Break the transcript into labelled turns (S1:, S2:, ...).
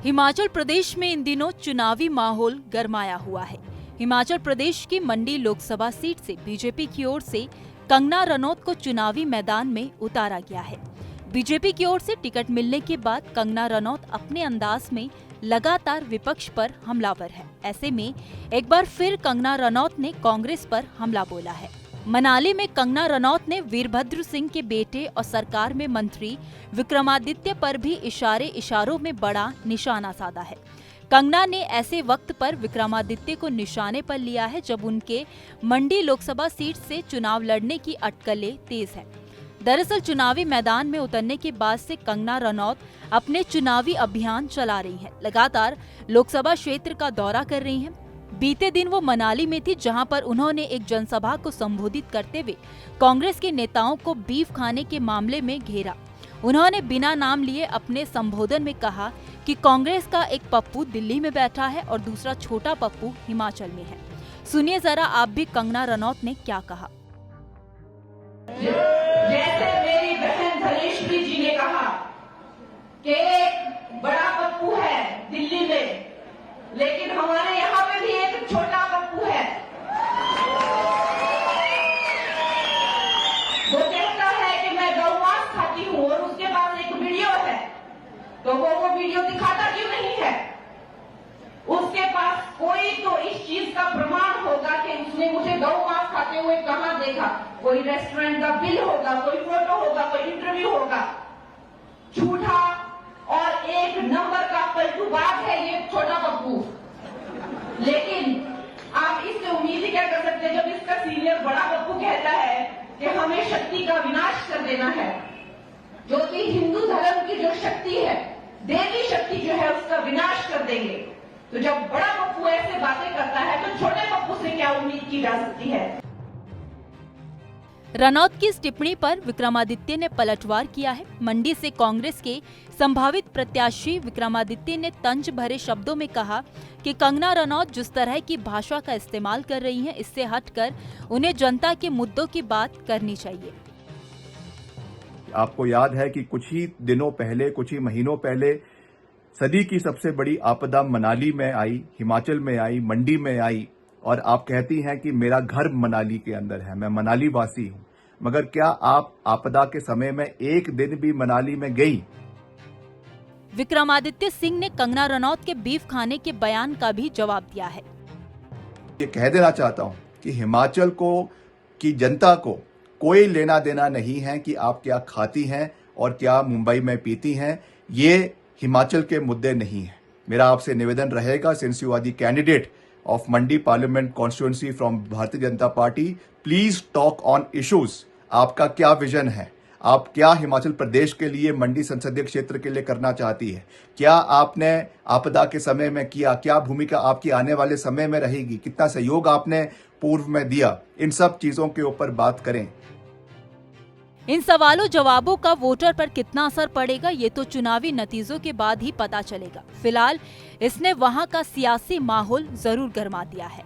S1: हिमाचल प्रदेश में इन दिनों चुनावी माहौल गरमाया हुआ है। हिमाचल प्रदेश की मंडी लोकसभा सीट से बीजेपी की ओर से कंगना रनौत को चुनावी मैदान में उतारा गया है। बीजेपी की ओर से टिकट मिलने के बाद कंगना रनौत अपने अंदाज में लगातार विपक्ष पर हमलावर है। ऐसे में एक बार फिर कंगना रनौत ने कांग्रेस पर हमला बोला है। मनाली में कंगना रनौत ने वीरभद्र सिंह के बेटे और सरकार में मंत्री विक्रमादित्य पर भी इशारों में बड़ा निशाना साधा है। कंगना ने ऐसे वक्त पर विक्रमादित्य को निशाने पर लिया है जब उनके मंडी लोकसभा सीट से चुनाव लड़ने की अटकलें तेज है। दरअसल चुनावी मैदान में उतरने के बाद से कंगना रनौत अपने चुनावी अभियान चला रही हैं। लगातार लोकसभा क्षेत्र का दौरा कर रही हैं। बीते दिन वो मनाली में थी, जहां पर उन्होंने एक जनसभा को संबोधित करते हुए कांग्रेस के नेताओं को बीफ खाने के मामले में घेरा। उन्होंने बिना नाम लिए अपने संबोधन में कहा कि कांग्रेस का एक पप्पू दिल्ली में बैठा है और दूसरा छोटा पप्पू हिमाचल में है। सुनिए जरा आप भी कंगना रनौत ने क्या कहा।
S2: जैसे मेरी बहन धनेश्वरी जी ने कहा कि एक बड़ा पप्पू है दिल्ली में, लेकिन हमारे यहाँ पे भी एक छोटा पप्पू है। वो कहता है कि मैं गौ मांस खाती हूँ और उसके पास एक वीडियो है, तो वो वीडियो दिखाता क्यों नहीं है? उसके पास कोई तो इस चीज का प्रमाण होगा कि उसने मुझे गौ मांस खाते हुए कहाँ देखा। कोई रेस्टोरेंट का बिल होगा, कोई फोटो होगा, कोई इंटरव्यू होगा। झूठा और एक नंबर का पलटूबाज है ये छोटा पप्पू। लेकिन आप इससे उम्मीद ही क्या कर सकते हैं जब इसका सीनियर बड़ा पप्पू कहता है कि हमें शक्ति का विनाश कर देना है, जो कि हिंदू धर्म की जो शक्ति है, देवी शक्ति जो है उसका विनाश कर देंगे। तो जब बड़ा पप्पू ऐसे बातें करता है तो छोटे पप्पू से क्या उम्मीद की जा सकती है?
S1: रनौत की इस टिप्पणी पर विक्रमादित्य ने पलटवार किया है। मंडी से कांग्रेस के संभावित प्रत्याशी विक्रमादित्य ने तंज भरे शब्दों में कहा कि कंगना रनौत जिस तरह की भाषा का इस्तेमाल कर रही हैं, इससे हटकर उन्हें जनता के मुद्दों की बात करनी चाहिए।
S3: आपको याद है कि कुछ ही दिनों पहले, कुछ ही महीनों पहले सदी की सबसे बड़ी आपदा मनाली में आई, हिमाचल में आई, मंडी में आई, और आप कहती हैं कि मेरा घर मनाली के अंदर है, मैं मनाली वासी हूं। मगर क्या आप आपदा के समय में एक दिन भी मनाली में गई?
S1: विक्रमादित्य सिंह ने कंगना रनौत के बीफ खाने के बयान का भी जवाब दिया है।
S3: ये कह देना चाहता हूं कि हिमाचल को की जनता को कोई लेना देना नहीं है कि आप क्या खाती हैं और क्या मुंबई में पीती हैं। ये हिमाचल के मुद्दे नहीं है। मेरा आपसे निवेदन रहेगा, since you are the candidate of Mandi Parliament constituency from Bharatiya Janata Party, please talk on issues. आपका क्या विजन है? आप क्या हिमाचल प्रदेश के लिए, मंडी संसदीय क्षेत्र के लिए करना चाहती है? क्या आपने आपदा के समय में किया? क्या भूमिका आपकी आने वाले समय में रहेगी? कितना सहयोग आपने पूर्व में दिया? इन सब चीजों के ऊपर बात करें।
S1: इन सवालों जवाबों का वोटर पर कितना असर पड़ेगा, ये तो चुनावी नतीजों के बाद ही पता चलेगा। फिलहाल इसने वहां का सियासी माहौल जरूर गरमा दिया है।